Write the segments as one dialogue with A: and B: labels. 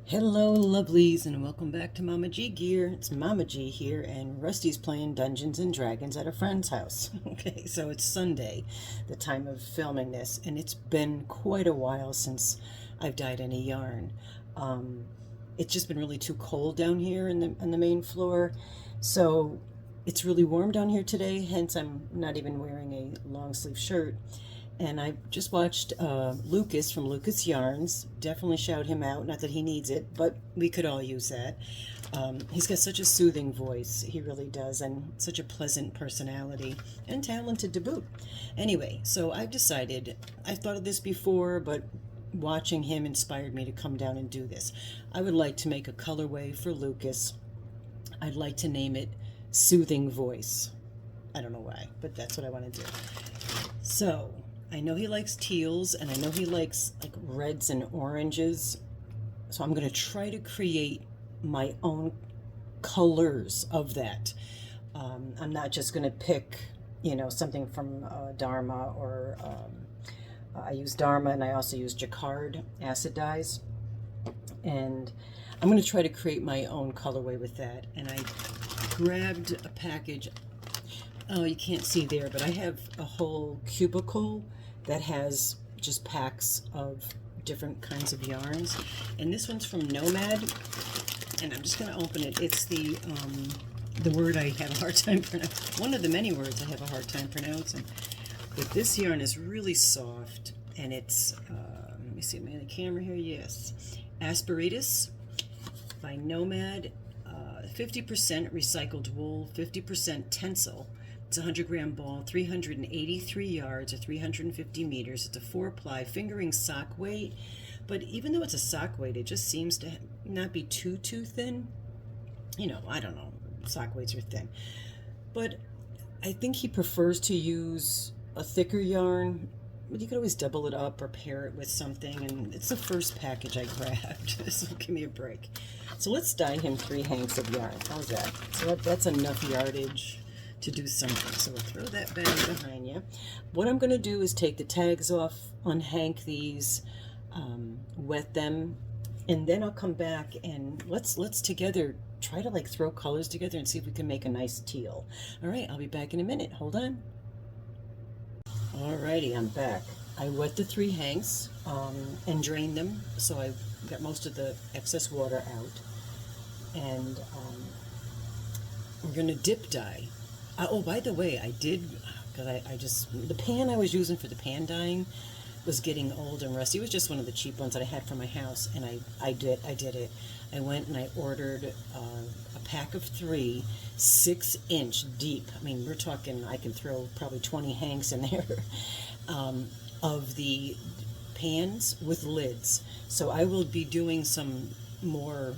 A: Hello lovelies and welcome back to Mama G Gear. It's Mama G here and Rusty's playing Dungeons and Dragons at a friend's house. Okay, so it's Sunday, the time of filming this, and it's been quite a while since I've dyed any yarn. It's just been really too cold down here in the main floor, so it's really warm down here today, hence I'm not even wearing a long sleeve shirt. And I just watched Lucas from Lucas Yarns. Definitely shout him out. Not that he needs it, but we could all use that. He's got such a soothing voice. He really does. And such a pleasant personality. And talented to boot. Anyway, so I've decided, I've thought of this before, but watching him inspired me to come down and do this. I would like to make a colorway for Lucas. I'd like to name it Soothing Voice. I don't know why, but that's what I want to do. So I know he likes teals, and I know he likes like reds and oranges. So I'm going to try to create my own colors of that. I'm not just going to pick, something from Dharma, or I use Dharma, and I also use Jacquard acid dyes. And I'm going to try to create my own colorway with that. And I grabbed a package. Oh, you can't see there, but I have a whole cubicle that has just packs of different kinds of yarns. And this one's from Nomad, and I'm just going to open it. It's the word I have a hard time pronouncing. One of the many words I have a hard time pronouncing. But this yarn is really soft, and it's, let me see, am I on the camera here? Yes. Asperitas by Nomad. 50% recycled wool, 50% tencel. It's a 100-gram ball, 383 yards or 350 meters. It's a 4-ply fingering sock weight, but even though it's a sock weight, it just seems to not be too thin. I don't know, sock weights are thin, but I think he prefers to use a thicker yarn, but you could always double it up or pair it with something, and it's the first package I grabbed, so give me a break. So let's dye him 3 hanks of yarn. How's that? So that's enough yardage to do something. So we'll throw that bag behind you. What I'm going to do is take the tags off, unhank these, wet them, and then I'll come back and let's together try to throw colors together and see if we can make a nice teal. All right, I'll be back in a minute. Hold on. Alrighty, I'm back. I wet the 3 hanks and drained them, so I got most of the excess water out. And we're going to dip dye. Oh, by the way, I did, because the pan I was using for the pan dyeing was getting old and rusty. It was just one of the cheap ones that I had from my house, and I did it. I went and I ordered a pack of 3 6-inch deep. I mean, we're talking, I can throw probably 20 hanks in there of the pans with lids. So I will be doing some more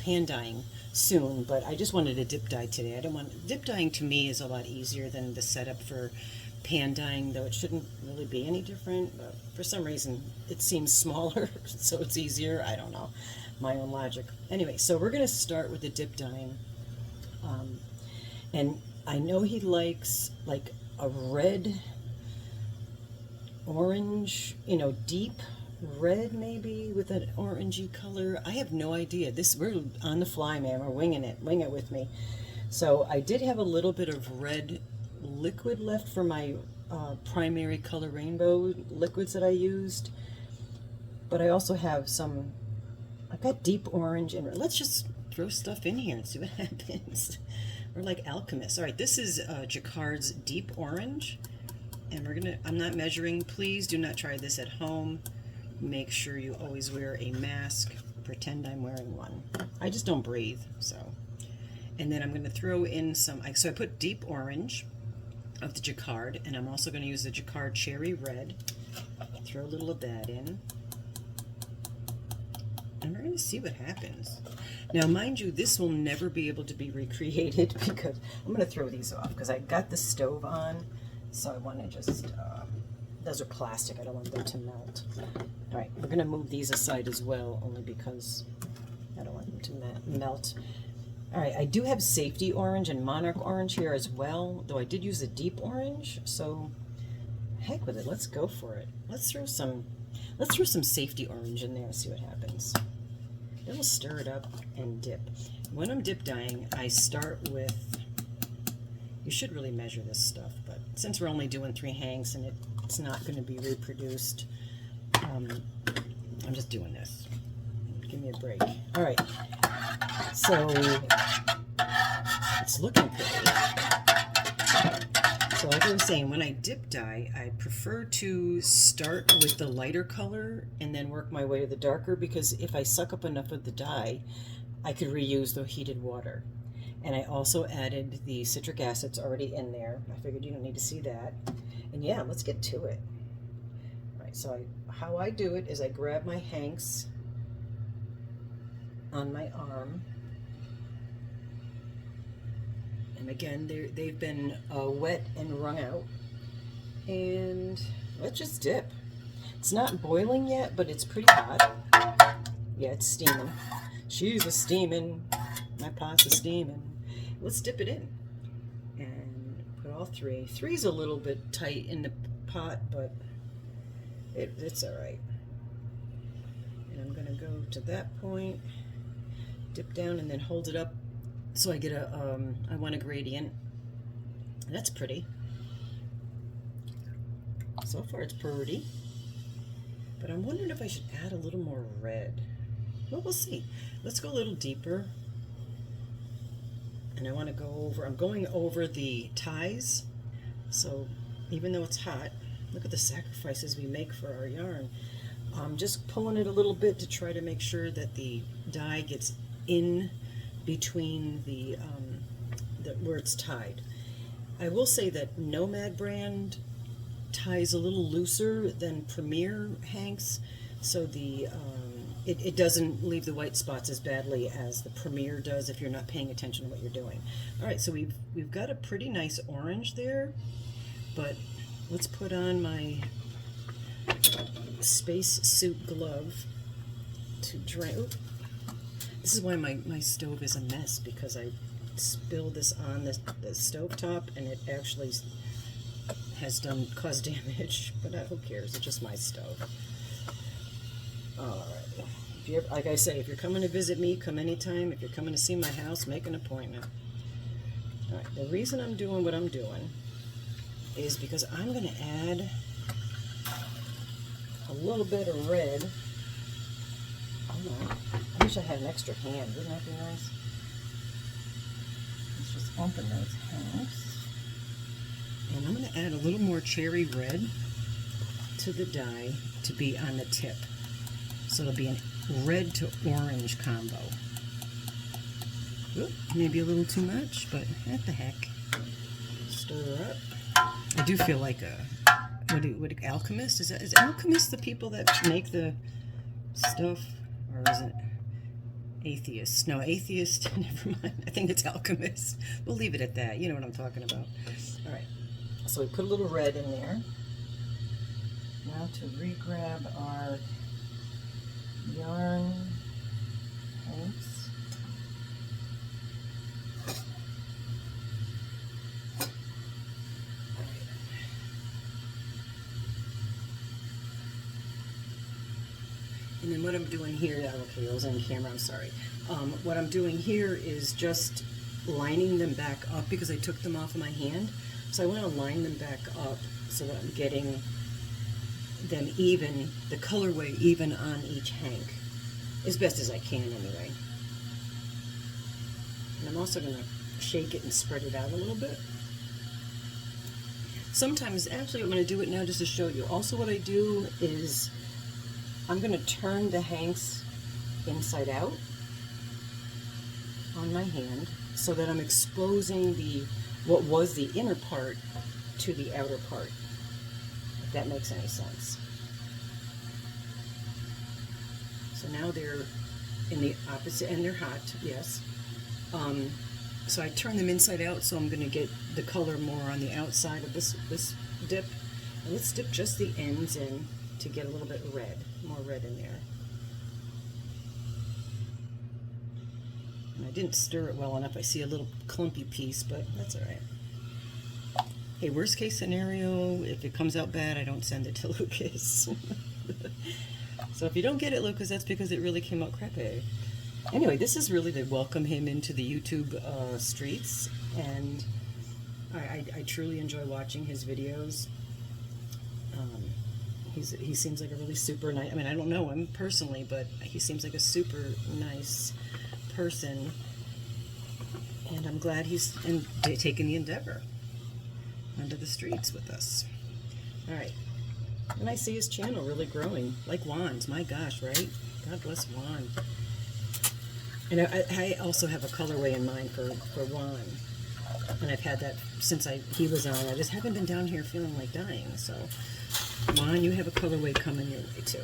A: pan dyeing soon, but I just wanted to dip dye today. Dip dyeing to me is a lot easier than the setup for pan dyeing, though it shouldn't really be any different, but for some reason it seems smaller, so it's easier. I don't know, my own logic. Anyway, so we're going to start with the dip dyeing, and I know he likes like a red, orange, deep red maybe with an orangey color. I have no idea. We're on the fly, man. We're winging it. Wing it with me. So I did have a little bit of red liquid left for my primary color rainbow liquids that I used, but I also have some. I've got deep orange, and let's just throw stuff in here and see what happens. We're like alchemists. All right, this is Jacquard's deep orange, and I'm not measuring. Please do not try this at home. Make sure you always wear a mask. Pretend I'm wearing one. I just don't breathe, so. And then I'm going to throw in some, so I put deep orange of the Jacquard, and I'm also going to use the Jacquard cherry red. Throw a little of that in. And we're going to see what happens. Now, mind you, this will never be able to be recreated because I'm going to throw these off because I got the stove on, so I want to just, those are plastic. I don't want them to melt. All right, we're going to move these aside as well, only because I don't want them to melt. All right, I do have safety orange and monarch orange here as well, though I did use a deep orange, so heck with it. Let's go for it. Let's throw some safety orange in there and see what happens. Then we'll stir it up and dip. When I'm dip dyeing, I start with, you should really measure this stuff, but since we're only doing 3 hanks and it's not going to be reproduced, I'm just doing this. Give me a break. All right, so it's looking pretty. So like I was saying, when I dip dye, I prefer to start with the lighter color and then work my way to the darker, because if I suck up enough of the dye, I could reuse the heated water. And I also added the citric acid. It's already in there. I figured you don't need to see that. And yeah, let's get to it. All right, so how I do it is I grab my hanks on my arm. And again, they've been wet and wrung out. And let's just dip. It's not boiling yet, but it's pretty hot. Yeah, it's steaming. She's a steaming. My pot's a steaming. Let's dip it in. And put all 3. 3's a little bit tight in the pot, but it's all right. And I'm going to go to that point, dip down, and then hold it up so I get I want a gradient. That's pretty. So far it's pretty. But I'm wondering if I should add a little more red. Well, we'll see. Let's go a little deeper. And I want to go over, I'm going over the ties. So even though it's hot, look at the sacrifices we make for our yarn. I'm just pulling it a little bit to try to make sure that the dye gets in between the where it's tied. I will say that Nomad brand ties a little looser than Premier hanks, so the it doesn't leave the white spots as badly as the Premier does if you're not paying attention to what you're doing. All right, so we've got a pretty nice orange there, but let's put on my space suit glove to drain. Oop. This is why my stove is a mess, because I spilled this on the stove top and it actually has caused damage, but who cares? It's just my stove. All right. Like I say, if you're coming to visit me, come anytime. If you're coming to see my house, make an appointment. All right. The reason I'm doing what I'm doing is because I'm going to add a little bit of red. I wish I had an extra hand. Wouldn't that be nice? Let's just open those hanks. And I'm going to add a little more cherry red to the dye to be on the tip. So it'll be a red to orange combo. Oop, maybe a little too much, but what the heck. Stir up. I do feel like what alchemist? Is alchemist the people that make the stuff? Or is it atheist? No, atheist, never mind. I think it's alchemist. We'll leave it at that. You know what I'm talking about. All right. So we put a little red in there. Now to re-grab our yarn hanks. And then what I'm doing here, okay, I was on camera, I'm sorry. What I'm doing here is just lining them back up because I took them off of my hand. So I want to line them back up so that I'm getting them even, the colorway even on each hank, as best as I can anyway. And I'm also going to shake it and spread it out a little bit. Sometimes, actually I'm going to do it now just to show you. Also what I do is I'm going to turn the hanks inside out on my hand so that I'm exposing what was the inner part to the outer part, if that makes any sense. So now they're in the opposite, and they're hot, yes. So I turn them inside out, so I'm going to get the color more on the outside of this dip. And let's dip just the ends in to get a little bit red, more red in there. And I didn't stir it well enough. I see a little clumpy piece, but that's all right. Hey, worst case scenario, if it comes out bad, I don't send it to Lucas. So if you don't get it, Lucas, that's because it really came out crappy. Anyway, this is really to welcome him into the YouTube streets, and I truly enjoy watching his videos. He seems like a really super nice, I mean, I don't know him personally, but he seems like a super nice person, and I'm glad he's taking the endeavor onto the streets with us. All right, and I see his channel really growing, like Juan's. My gosh, right? God bless Juan. And I also have a colorway in mind for Juan, and I've had that since he was on. I just haven't been down here feeling like dying, so Juan, you have a colorway coming your way too.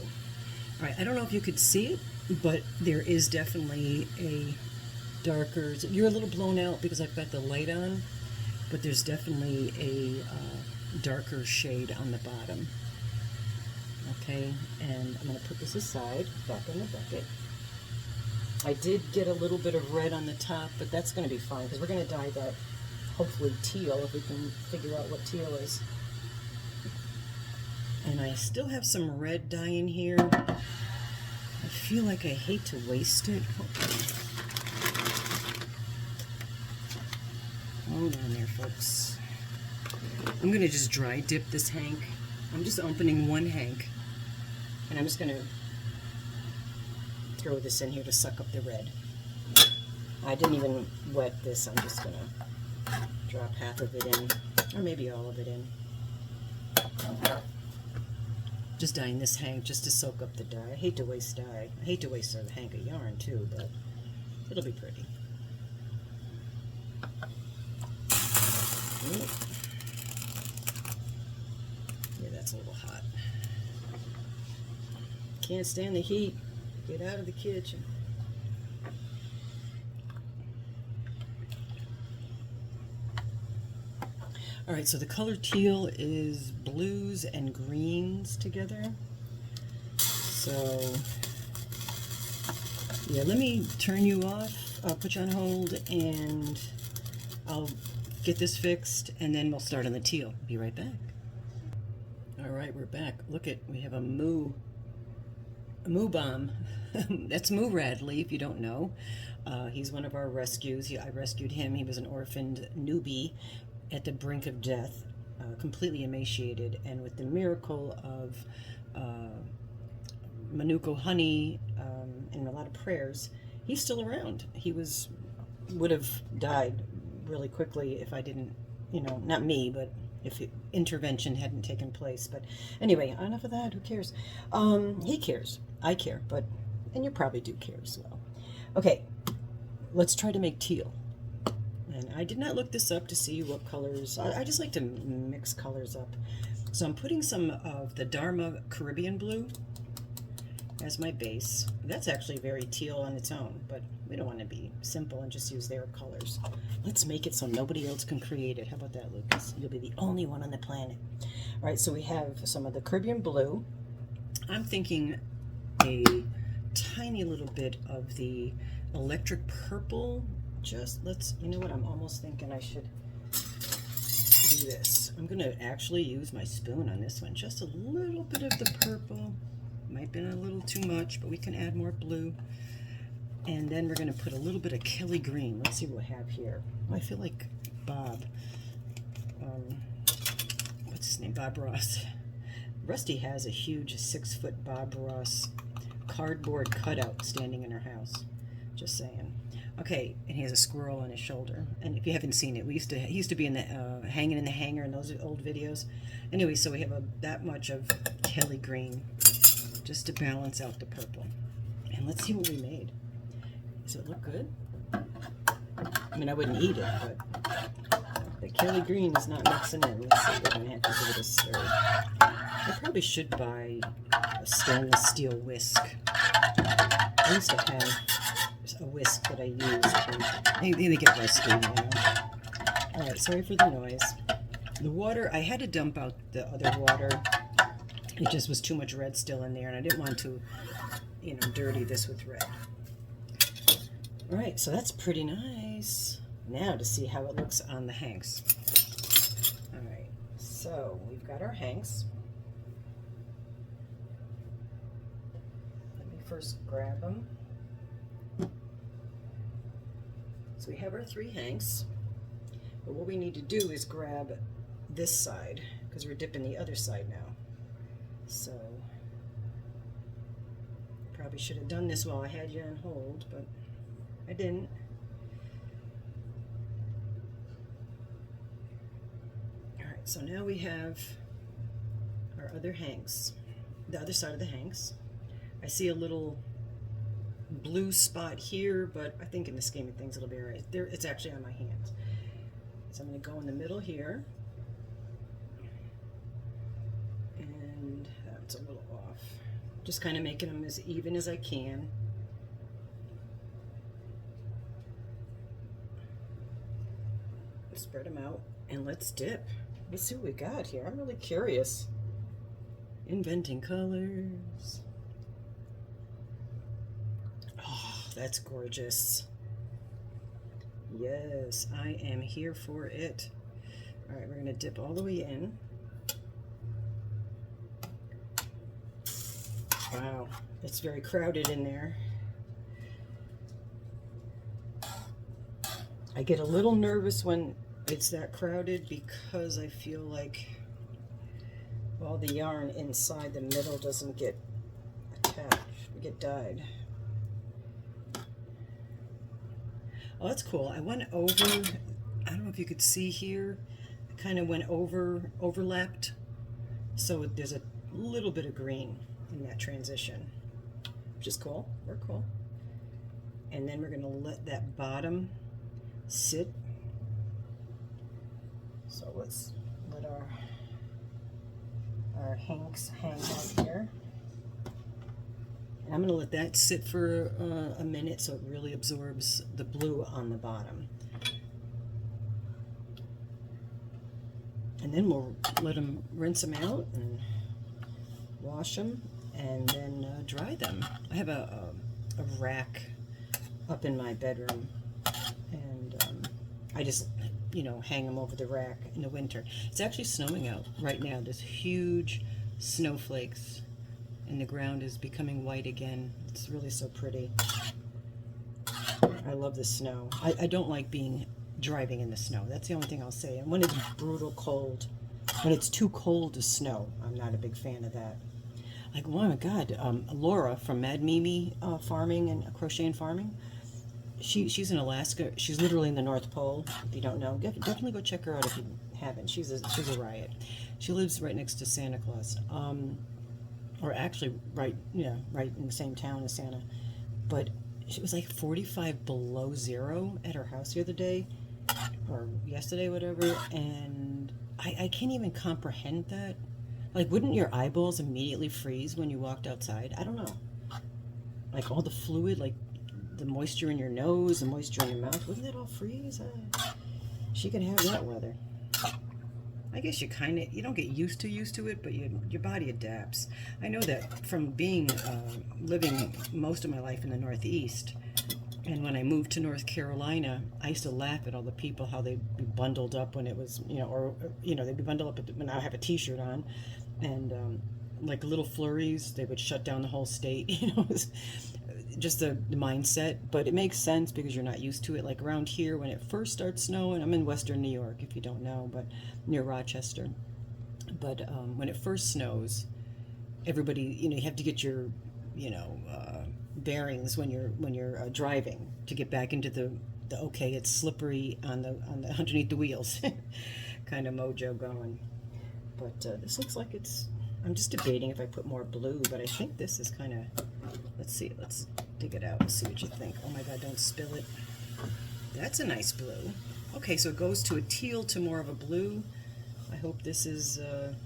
A: All right, I don't know if you could see it, but there is definitely a darker, you're a little blown out because I've got the light on, but there's definitely a darker shade on the bottom. Okay, and I'm going to put this aside, back in the bucket. I did get a little bit of red on the top, but that's going to be fine because we're going to dye that, hopefully teal, if we can figure out what teal is. And I still have some red dye in here. I feel like I hate to waste it. Hold on there, folks. I'm going to just dry dip this hank. I'm just opening one hank, and I'm just going to throw this in here to suck up the red. I didn't even wet this. I'm just going to drop half of it in, or maybe all of it in. Just dyeing this hank just to soak up the dye. I hate to waste dye. I hate to waste a hank of yarn too, but it'll be pretty. Ooh. Yeah, that's a little hot. Can't stand the heat. Get out of the kitchen. All right, so the color teal is blues and greens together. So, yeah, let me turn you off. I'll put you on hold, and I'll get this fixed, and then we'll start on the teal. Be right back. All right, we're back. Look at, we have a moo bomb. That's Moo Radley, if you don't know. He's one of our rescues. I rescued him. He was an orphaned newbie at the brink of death, completely emaciated, and with the miracle of Manuka honey and a lot of prayers, he's still around. He would have died really quickly if I didn't, not me, but if intervention hadn't taken place. But anyway, enough of that. Who cares? He cares. I care, and you probably do care as well. Okay, let's try to make teal. And I did not look this up to see what colors. I just like to mix colors up. So I'm putting some of the Dharma Caribbean blue as my base. That's actually very teal on its own, but we don't want to be simple and just use their colors. Let's make it so nobody else can create it. How about that, Lucas? You'll be the only one on the planet. All right, so we have some of the Caribbean blue. I'm thinking a tiny little bit of the electric purple. Just you know what, I'm almost thinking I should do this. I'm going to actually use my spoon on this one. Just a little bit of the purple. Might have been a little too much, but we can add more blue. And then we're going to put a little bit of Kelly green. Let's see what we have here. Oh, I feel like Bob. What's his name? Bob Ross. Rusty has a huge 6-foot Bob Ross cardboard cutout standing in her house. Just saying. Okay, and he has a squirrel on his shoulder. And if you haven't seen it, he used to be in the hanging in the hanger in those old videos. Anyway, so we have that much of Kelly green just to balance out the purple. And let's see what we made. Does it look good? I mean, I wouldn't eat it, but the Kelly green is not mixing in. Let's see, we're gonna have to give it a stir. I probably should buy a stainless steel whisk. I used to have a whisk that I use. They get rusty, All right, sorry for the noise. The water, I had to dump out the other water. It just was too much red still in there, and I didn't want to, dirty this with red. All right, so that's pretty nice. Now to see how it looks on the hanks. All right, so we've got our hanks. Let me first grab them. So we have our 3 hanks, but what we need to do is grab this side because we're dipping the other side now. So probably should have done this while I had you on hold, but I didn't. Alright, so now we have our other hanks, the other side of the hanks. I see a little blue spot here, but I think in the scheme of things it'll be alright. There, it's actually on my hands. So I'm going to go in the middle here, and that's a little off. Just kind of making them as even as I can. Spread them out, and let's dip. Let's see what we got here. I'm really curious. Inventing colors. Oh, that's gorgeous. Yes, I am here for it. All right, we're going to dip all the way in. Wow, it's very crowded in there. I get a little nervous when it's that crowded because I feel like all the yarn inside the middle doesn't get attached, get dyed. Oh, that's cool. I went over, I don't know if you could see here, I kind of went overlapped, so there's a little bit of green in that transition, which is cool. We're cool. And then we're going to let that bottom sit. So let's let our hanks hang out here. And I'm going to let that sit for a minute so it really absorbs the blue on the bottom. And then we'll let them rinse them out and wash them and then dry them. I have a rack up in my bedroom, and I just, you know, hang them over the rack in the winter. It's actually snowing out right now. There's huge snowflakes and the ground is becoming white again. It's really so pretty. I love the snow. I don't like driving in the snow. That's the only thing I'll say. And when it's brutal cold, when it's too cold to snow, I'm not a big fan of that. Like, oh my God, Laura from Mad Mimi Farming and Crochet and Farming, she's in Alaska. She's literally in the North Pole. If you don't know, definitely go check her out if you haven't. She's a riot. She lives right next to Santa Claus, or actually right in the same town as Santa. But it was like 45 below zero at her house the other day, or yesterday, whatever. And I can't even comprehend that. Like, wouldn't your eyeballs immediately freeze when you walked outside? I don't know. Like all the fluid, like the moisture in your nose, the moisture in your mouth, wouldn't that all freeze? She could have that weather. I guess you don't get used to it, but your body adapts. I know that from being living most of my life in the Northeast, and when I moved to North Carolina, I used to laugh at all the people, how they'd be bundled up when it was, they'd be bundled up when I have a t-shirt on, and like little flurries, they would shut down the whole state. It was just the mindset, but it makes sense because you're not used to it. Like around here, when it first starts snowing, I'm in Western New York, if you don't know, but near Rochester. But when it first snows, everybody, you have to get your, bearings when you're driving to get back into the okay, it's slippery on the underneath the wheels kind of mojo going. But this looks like I'm just debating if I put more blue, but I think this is kind of, let's see, let's dig it out and see what you think. Oh my God, don't spill it. That's a nice blue. Okay, so it goes to a teal to more of a blue. I hope this is,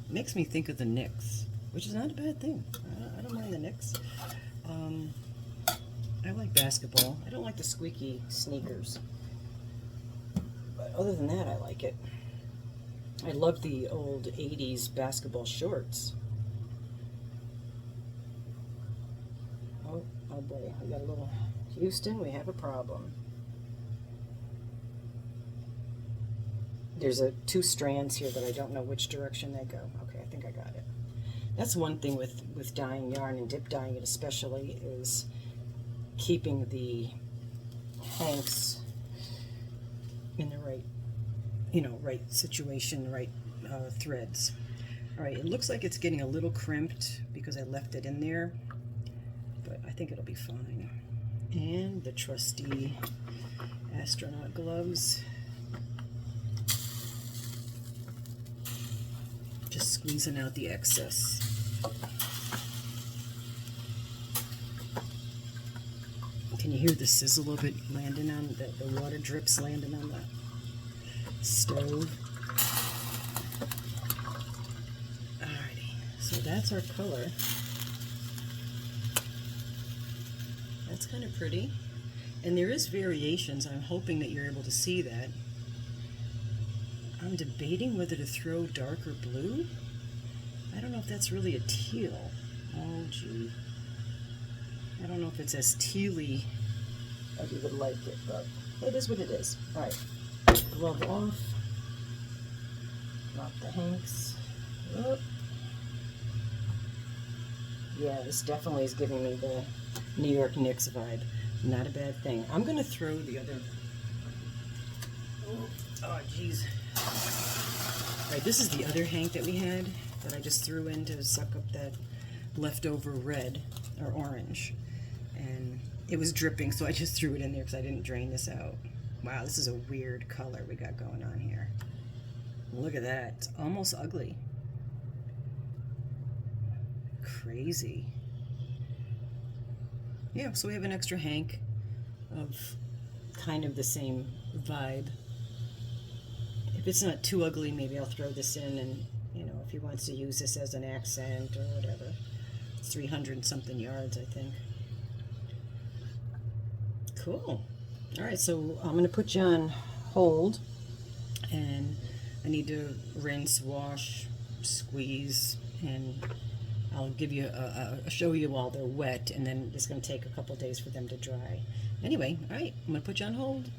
A: makes me think of the Knicks, which is not a bad thing. I don't mind the Knicks. I like basketball. I don't like the squeaky sneakers. But other than that, I like it. I love the old 80s basketball shorts. Oh boy, we got a little... Houston, we have a problem. There's two strands here that I don't know which direction they go. Okay, I think I got it. That's one thing with dyeing yarn and dip dyeing it especially, is keeping the hanks in the right, right situation, right threads. All right, it looks like it's getting a little crimped because I left it in there, but I think it'll be fine. And the trusty astronaut gloves. Just squeezing out the excess. Can you hear the sizzle of it landing on the water drips landing on the stove? Alrighty, so that's our color. That's kind of pretty. And there is variations. I'm hoping that you're able to see that. I'm debating whether to throw darker blue. I don't know if that's really a teal. Oh, gee. I don't know if it's as teal-y as you would like it, but it is what it is. All right, glove off. Drop the hanks. Oh. Yeah, this definitely is giving me the New York Knicks vibe. Not a bad thing. I'm going to throw the other... Oh, geez. All right, this is the other hank that we had that I just threw in to suck up that leftover red or orange. And it was dripping, so I just threw it in there because I didn't drain this out. Wow, this is a weird color we got going on here. Look at that. It's almost ugly. Crazy. Yeah, so we have an extra hank of kind of the same vibe. If it's not too ugly, maybe I'll throw this in and, if he wants to use this as an accent or whatever. It's 300 and something yards, I think. Cool. All right, so I'm going to put you on hold, and I need to rinse, wash, squeeze, and I'll give you show you while they're wet, and then it's going to take a couple days for them to dry. Anyway, all right, I'm going to put you on hold.